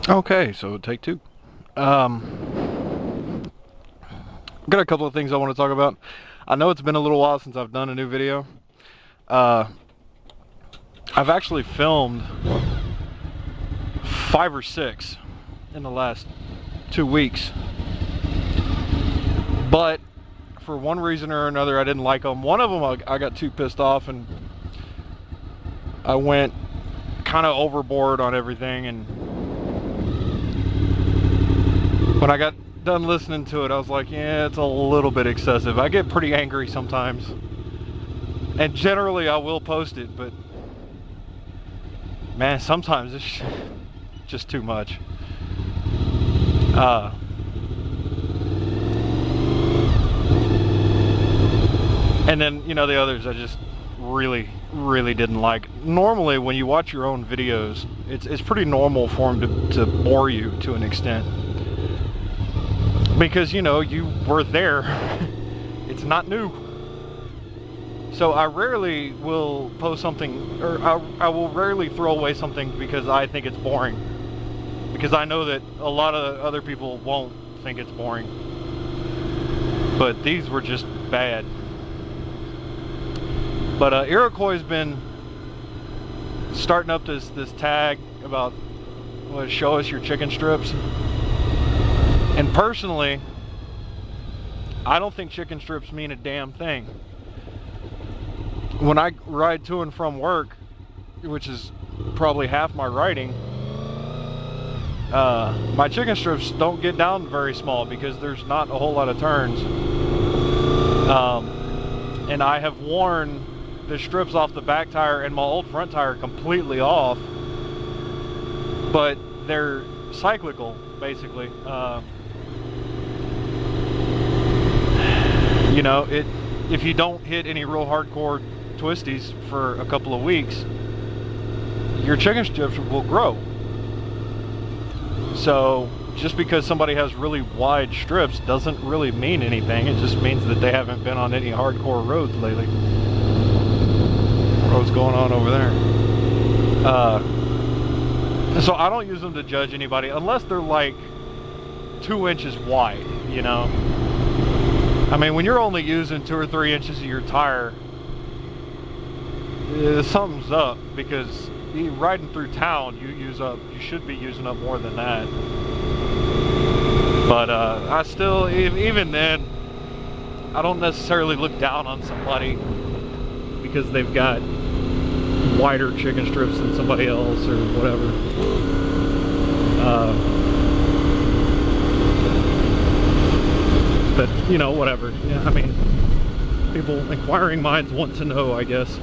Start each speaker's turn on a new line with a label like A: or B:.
A: Okay, so take two. Got a couple of things I want to talk about. I know it's been a little while since I've done a new video. Uh, I've actually filmed 5 or 6 in the last 2 weeks, but for one reason or another, I didn't like them. One of them, I got too pissed off and I went kind of overboard on everything, and when I got done listening to it, I was like, yeah, it's a little bit excessive. I get pretty angry sometimes, and generally I will post it, but man, sometimes it's just too much. And then, the others I just really didn't like. Normally when you watch your own videos, it's pretty normal for them to bore you to an extent, because you were there. It's not new. So I rarely will post something, or I will rarely throw away something because I think it's boring, because I know that a lot of other people won't think it's boring. But these were just bad. But Iroquois's been starting up this tag about, show us your chicken strips. And personally, I don't think chicken strips mean a damn thing. When I ride to and from work, which is probably half my riding, my chicken strips don't get down very small because there's not a whole lot of turns. And I have worn the strips off the back tire and my old front tire completely off, but they're cyclical, basically. If you don't hit any real hardcore twisties for a couple of weeks, your chicken strips will grow. So just because somebody has really wide strips doesn't really mean anything. It just means that they haven't been on any hardcore roads lately. What's going on over there? So I don't use them to judge anybody unless they're like 2 inches wide, I mean, when you're only using 2 or 3 inches of your tire, something's up, because riding through town, you should be using up more than that. But I still, even then, I don't necessarily look down on somebody because they've got wider chicken strips than somebody else or whatever. But whatever. Yeah, I mean, people, inquiring minds want to know, I guess.